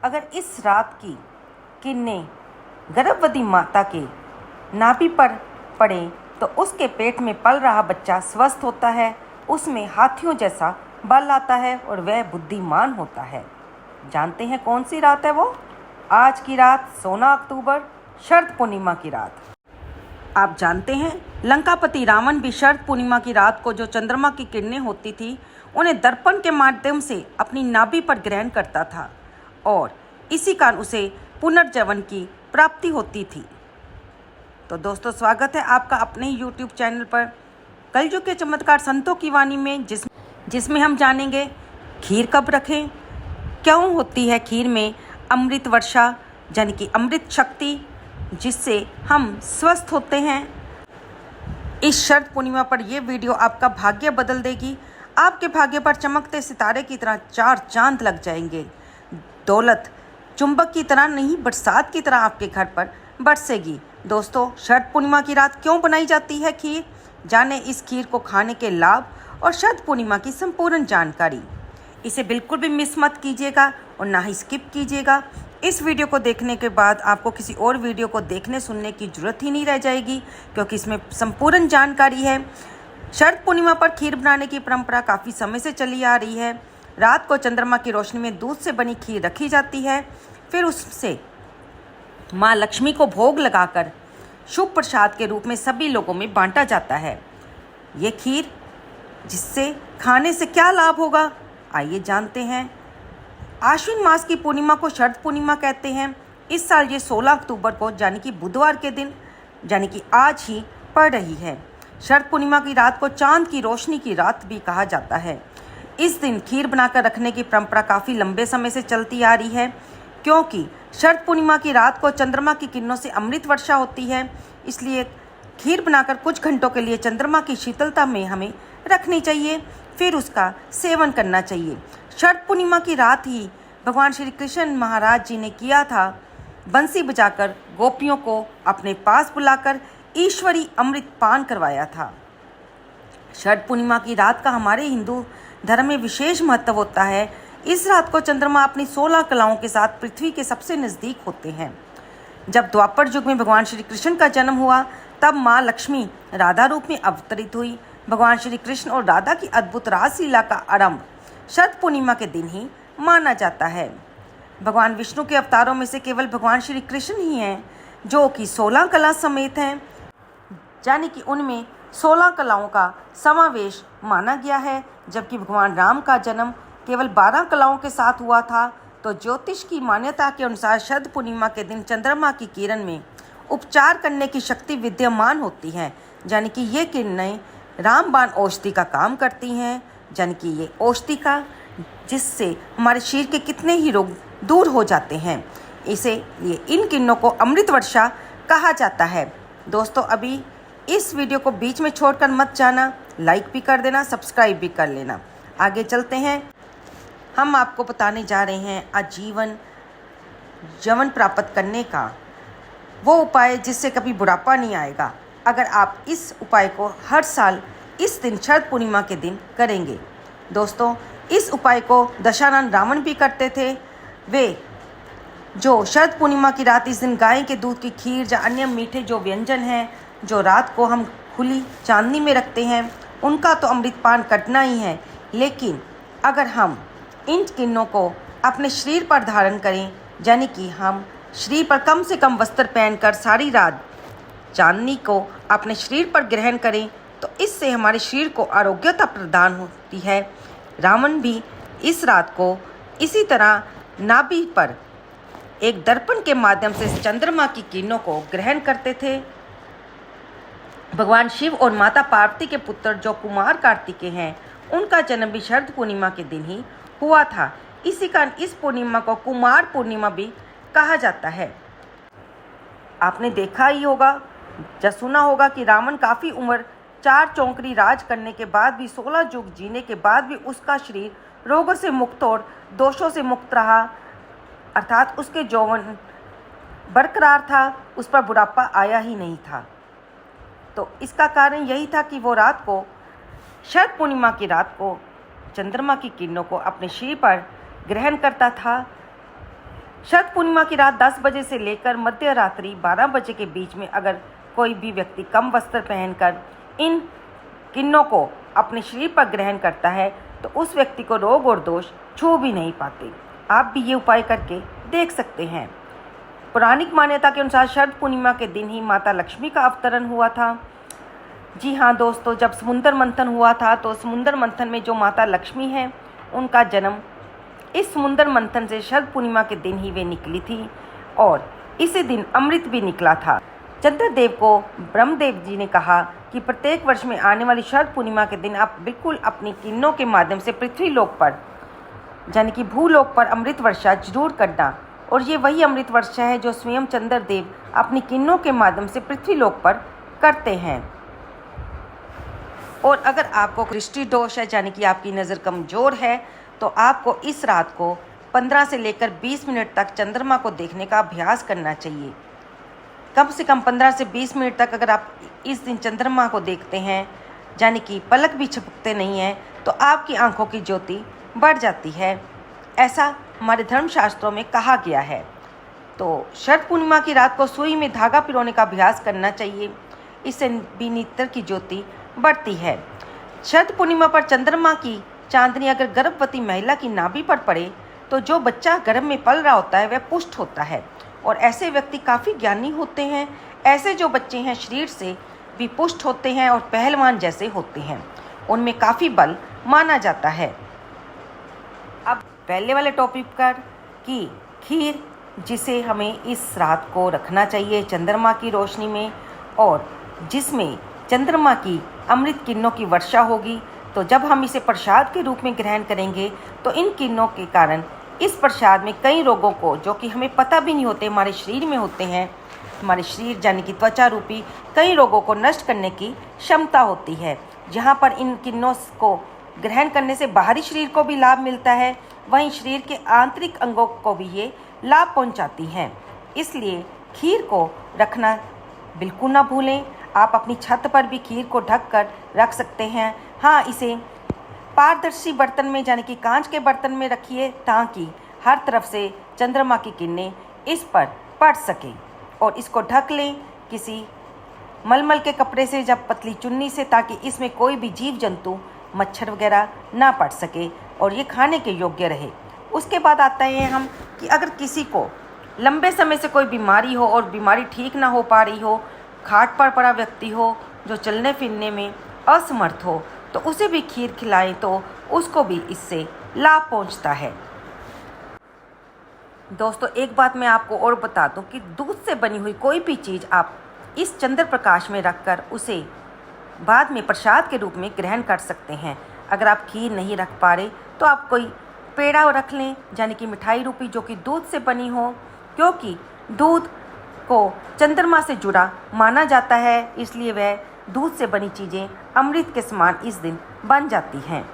अगर इस रात की किरणें गर्भवती माता के नाभि पर पड़े तो उसके पेट में पल रहा बच्चा स्वस्थ होता है, उसमें हाथियों जैसा बल आता है और वह बुद्धिमान होता है। जानते हैं कौन सी रात है वो? आज की रात 16 अक्टूबर, शरद पूर्णिमा की रात। आप जानते हैं लंकापति रावण भी शरद पूर्णिमा की रात को जो चंद्रमा की किरणें होती थी उन्हें दर्पण के माध्यम से अपनी नाभि पर ग्रहण करता था और इसी कारण उसे पुनर्जीवन की प्राप्ति होती थी। तो दोस्तों, स्वागत है आपका अपने ही YouTube चैनल पर कलयुग के चमत्कार संतों की वाणी में, जिसमें हम जानेंगे खीर कब रखें, क्यों होती है खीर में अमृत वर्षा यानी कि अमृत शक्ति, जिससे हम स्वस्थ होते हैं। इस शरद पूर्णिमा पर यह वीडियो आपका भाग्य बदल देगी। आपके भाग्य पर चमकते सितारे की तरह 4 चांद लग जाएंगे। दौलत चुंबक की तरह नहीं, बरसात की तरह आपके घर पर बरसेगी। दोस्तों, शरद पूर्णिमा की रात क्यों बनाई जाती है खीर? जाने इस खीर को खाने के लाभ और शरद पूर्णिमा की संपूर्ण जानकारी। इसे बिल्कुल भी मिस मत कीजिएगा और ना ही स्किप कीजिएगा। इस वीडियो को देखने के बाद आपको किसी और वीडियो को देखने सुनने की जरूरत ही नहीं रह जाएगी, क्योंकि इसमें संपूर्ण जानकारी है। शरद पूर्णिमा पर खीर बनाने की परंपरा काफ़ी समय से चली आ रही है। रात को चंद्रमा की रोशनी में दूध से बनी खीर रखी जाती है, फिर उससे माँ लक्ष्मी को भोग लगाकर शुभ प्रसाद के रूप में सभी लोगों में बांटा जाता है। ये खीर जिससे खाने से क्या लाभ होगा, आइए जानते हैं। आश्विन मास की पूर्णिमा को शरद पूर्णिमा कहते हैं। इस साल ये 16 अक्टूबर को यानी कि बुधवार के दिन यानी कि आज ही पड़ रही है। शरद पूर्णिमा की रात को चांद की रोशनी की रात भी कहा जाता है। इस दिन खीर बनाकर रखने की परंपरा काफ़ी लंबे समय से चलती आ रही है, क्योंकि शरद पूर्णिमा की रात को चंद्रमा की किरणों से अमृत वर्षा होती है। इसलिए खीर बनाकर कुछ घंटों के लिए चंद्रमा की शीतलता में हमें रखनी चाहिए, फिर उसका सेवन करना चाहिए। शरद पूर्णिमा की रात ही भगवान श्री कृष्ण महाराज जी ने किया था, बंसी बजाकर गोपियों को अपने पास बुलाकर ईश्वरी अमृत पान करवाया था। शरद पूर्णिमा की रात का हमारे हिंदू धर्म में विशेष महत्व होता है। इस रात को चंद्रमा अपनी 16 कलाओं के साथ पृथ्वी के सबसे नज़दीक होते हैं। जब द्वापर युग में भगवान श्री कृष्ण का जन्म हुआ, तब माँ लक्ष्मी राधा रूप में अवतरित हुई। भगवान श्री कृष्ण और राधा की अद्भुत रासलीला का आरंभ शरद पूर्णिमा के दिन ही माना जाता है। भगवान विष्णु के अवतारों में से केवल भगवान श्री कृष्ण ही हैं जो कि 16 कला समेत हैं, यानी कि उनमें 16 कलाओं का समावेश माना गया है। जबकि भगवान राम का जन्म केवल 12 कलाओं के साथ हुआ था। तो ज्योतिष की मान्यता के अनुसार शरद पूर्णिमा के दिन चंद्रमा की किरण में उपचार करने की शक्ति विद्यमान होती है, यानी कि ये किरणें रामबाण औषधि का काम करती हैं, यानी कि ये औषधि का जिससे हमारे शरीर के कितने ही रोग दूर हो जाते हैं। इसे ये इन किरणों को अमृत वर्षा कहा जाता है। दोस्तों, अभी इस वीडियो को बीच में छोड़कर मत जाना, लाइक भी कर देना, सब्सक्राइब भी कर लेना। आगे चलते हैं। हम आपको बताने जा रहे हैं आजीवन यौवन प्राप्त करने का वो उपाय जिससे कभी बुढ़ापा नहीं आएगा, अगर आप इस उपाय को हर साल इस दिन शरद पूर्णिमा के दिन करेंगे। दोस्तों, इस उपाय को दशानन रावण भी करते थे। वे जो शरद पूर्णिमा की रात इस दिन गाय के दूध की खीर या अन्य मीठे जो व्यंजन हैं जो रात को हम खुली चांदनी में रखते हैं, उनका तो अमृतपान करना ही है। लेकिन अगर हम इन किरणों को अपने शरीर पर धारण करें, यानी कि हम शरीर पर कम से कम वस्त्र पहनकर सारी रात चांदनी को अपने शरीर पर ग्रहण करें, तो इससे हमारे शरीर को आरोग्यता प्रदान होती है। रावण भी इस रात को इसी तरह नाभि पर एक दर्पण के माध्यम से चंद्रमा की किरणों को ग्रहण करते थे। भगवान शिव और माता पार्वती के पुत्र जो कुमार कार्तिकेय हैं, उनका जन्म भी शरद पूर्णिमा के दिन ही हुआ था। इसी कारण इस पूर्णिमा को कुमार पूर्णिमा भी कहा जाता है। आपने देखा ही होगा या सुना होगा कि रावण काफ़ी उम्र 4 चौकरी राज करने के बाद भी 16 युग जीने के बाद भी उसका शरीर रोगों से मुक्त और दोषों से मुक्त रहा, अर्थात उसके यौवन बरकरार था, उस पर बुढ़ापा आया ही नहीं था। तो इसका कारण यही था कि वो रात को शरद पूर्णिमा की रात को चंद्रमा की किरणों को अपने शरीर पर ग्रहण करता था। शरद पूर्णिमा की रात 10 बजे से लेकर मध्य रात्रि 12 बजे के बीच में अगर कोई भी व्यक्ति कम वस्त्र पहनकर इन किन्नों को अपने शरीर पर ग्रहण करता है तो उस व्यक्ति को रोग और दोष छू भी नहीं पाते। आप भी ये उपाय करके देख सकते हैं। पौराणिक मान्यता के अनुसार शरद पूर्णिमा के दिन ही माता लक्ष्मी का अवतरण हुआ था। जी हाँ दोस्तों, जब समुद्र मंथन हुआ था तो समुद्र मंथन में जो माता लक्ष्मी हैं उनका जन्म इस समुद्र मंथन से शरद पूर्णिमा के दिन ही वे निकली थी और इसी दिन अमृत भी निकला था। चंद्रदेव को ब्रह्मदेव जी ने कहा कि प्रत्येक वर्ष में आने वाली शरद पूर्णिमा के दिन आप बिल्कुल अपनी किरणों के माध्यम से पृथ्वी लोक पर यानी कि भूलोक पर अमृत वर्षा जरूर करना। और ये वही अमृत वर्षा है जो स्वयं चंद्रदेव अपनी किरणों के माध्यम से पृथ्वी लोक पर करते हैं। और अगर आपको दृष्टि दोष है यानी कि आपकी नज़र कमज़ोर है तो आपको इस रात को 15 से लेकर 20 मिनट तक चंद्रमा को देखने का अभ्यास करना चाहिए। कम से कम 15 से 20 मिनट तक अगर आप इस दिन चंद्रमा को देखते हैं यानी कि पलक भी झपकते नहीं हैं तो आपकी आंखों की ज्योति बढ़ जाती है। ऐसा हमारे धर्मशास्त्रों में कहा गया है। तो शरद पूर्णिमा की रात को सुई में धागा पिरोने का अभ्यास करना चाहिए। इससे भी नेत्र की ज्योति बढ़ती है। शरद पूर्णिमा पर चंद्रमा की चांदनी अगर गर्भवती महिला की नाभि पर पड़े तो जो बच्चा गर्भ में पल रहा होता है वह पुष्ट होता है और ऐसे व्यक्ति काफ़ी ज्ञानी होते हैं। ऐसे जो बच्चे हैं शरीर से भी पुष्ट होते हैं और पहलवान जैसे होते हैं, उनमें काफ़ी बल माना जाता है। अब पहले वाले टॉपिक पर कि खीर जिसे हमें इस रात को रखना चाहिए चंद्रमा की रोशनी में और जिसमें चंद्रमा की अमृत किरणों की वर्षा होगी, तो जब हम इसे प्रसाद के रूप में ग्रहण करेंगे तो इन किरणों के कारण इस प्रसाद में कई रोगों को जो कि हमें पता भी नहीं होते हमारे शरीर में होते हैं, हमारे शरीर यानी कि त्वचा रूपी कई रोगों को नष्ट करने की क्षमता होती है। जहाँ पर इन किरणों को ग्रहण करने से बाहरी शरीर को भी लाभ मिलता है, वहीं शरीर के आंतरिक अंगों को भी ये लाभ पहुँचाती हैं। इसलिए खीर को रखना बिल्कुल ना भूलें। आप अपनी छत पर भी खीर को ढक कर रख सकते हैं। हाँ, इसे पारदर्शी बर्तन में यानी कि कांच के बर्तन में रखिए ताकि हर तरफ से चंद्रमा की किरणें इस पर पड़ सकें और इसको ढक लें किसी मलमल के कपड़े से या पतली चुन्नी से ताकि इसमें कोई भी जीव जंतु मच्छर वगैरह ना पड़ सके और ये खाने के योग्य रहे। उसके बाद आता है हम कि अगर किसी को लंबे समय से कोई बीमारी हो और बीमारी ठीक ना हो पा रही हो, खाट पर पड़ा व्यक्ति हो जो चलने फिरने में असमर्थ हो, तो उसे भी खीर खिलाएं तो उसको भी इससे लाभ पहुंचता है। दोस्तों एक बात मैं आपको और बता दूं कि दूध से बनी हुई कोई भी चीज़ आप इस चंद्र प्रकाश में रखकर उसे बाद में प्रसाद के रूप में ग्रहण कर सकते हैं। अगर आप खीर नहीं रख पा रहे तो आप कोई पेड़ा रख लें यानी कि मिठाई रूपी जो कि दूध से बनी हो, क्योंकि दूध को चंद्रमा से जुड़ा माना जाता है, इसलिए वह दूध से बनी चीज़ें अमृत के समान इस दिन बन जाती हैं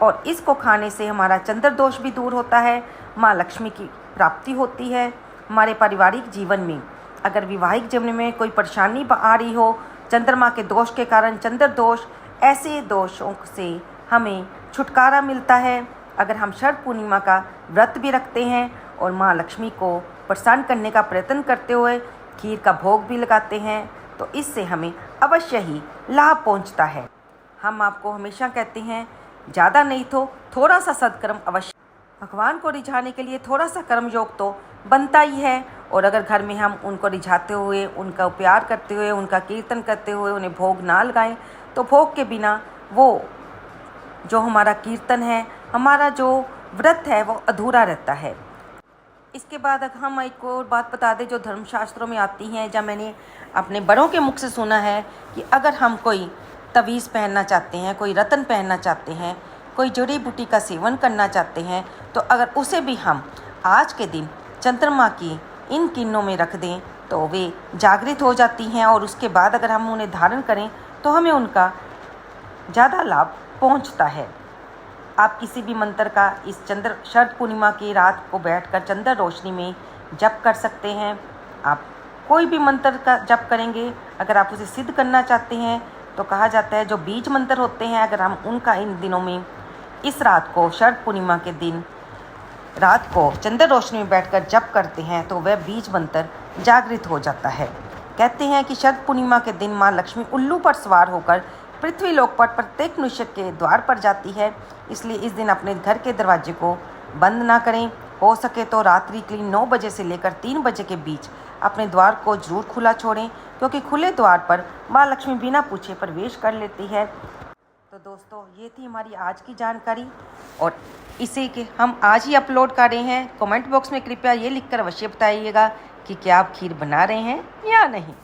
और इसको खाने से हमारा चंद्र दोष भी दूर होता है, माँ लक्ष्मी की प्राप्ति होती है। हमारे पारिवारिक जीवन में अगर वैवाहिक जीवन में कोई परेशानी आ रही हो चंद्रमा के दोष के कारण, चंद्र दोष, ऐसे दोषों से हमें छुटकारा मिलता है। अगर हम शरद पूर्णिमा का व्रत भी रखते हैं और माँ लक्ष्मी को प्रसन्न करने का प्रयत्न करते हुए खीर का भोग भी लगाते हैं तो इससे हमें अवश्य ही लाभ पहुंचता है। हम आपको हमेशा कहते हैं ज़्यादा नहीं तो थोड़ा सा सत्कर्म अवश्य। भगवान को रिझाने के लिए थोड़ा सा कर्मयोग तो बनता ही है और अगर घर में हम उनको रिझाते हुए, उनका प्यार करते हुए, उनका कीर्तन करते हुए उन्हें भोग ना लगाएं तो भोग के बिना वो जो हमारा कीर्तन है, हमारा जो व्रत है वो अधूरा रहता है। इसके बाद अगर हम एक और बात बता दें जो धर्मशास्त्रों में आती हैं, जब मैंने अपने बड़ों के मुख से सुना है कि अगर हम कोई तवीज़ पहनना चाहते हैं, कोई रत्न पहनना चाहते हैं, कोई जड़ी बूटी का सेवन करना चाहते हैं, तो अगर उसे भी हम आज के दिन चंद्रमा की इन किरणों में रख दें तो वे जागृत हो जाती हैं और उसके बाद अगर हम उन्हें धारण करें तो हमें उनका ज़्यादा लाभ पहुंचता है। आप किसी भी मंत्र का इस शरद पूर्णिमा की रात को बैठकर चंद्र रोशनी में जप कर सकते हैं। आप कोई भी मंत्र का जप करेंगे, अगर आप उसे सिद्ध करना चाहते हैं तो कहा जाता है जो बीज मंत्र होते हैं अगर हम उनका इन दिनों में इस रात को शरद पूर्णिमा के दिन रात को चंद्र रोशनी में बैठकर जप करते हैं तो वह बीज बनकर जागृत हो जाता है। कहते हैं कि शरद पूर्णिमा के दिन माँ लक्ष्मी उल्लू पर सवार होकर पृथ्वी लोक पर प्रत्येक मनुष्य के द्वार पर जाती है, इसलिए इस दिन अपने घर के दरवाजे को बंद ना करें। हो सके तो रात्रि के 9 बजे से लेकर 3 बजे के बीच अपने द्वार को जरूर खुला छोड़ें, क्योंकि खुले द्वार पर माँ लक्ष्मी बिना पूछे प्रवेश कर लेती है। तो दोस्तों, ये थी हमारी आज की जानकारी और इसे कि हम आज ही अपलोड कर रहे हैं। कमेंट बॉक्स में कृपया ये लिखकर अवश्य बताइएगा कि क्या आप खीर बना रहे हैं या नहीं।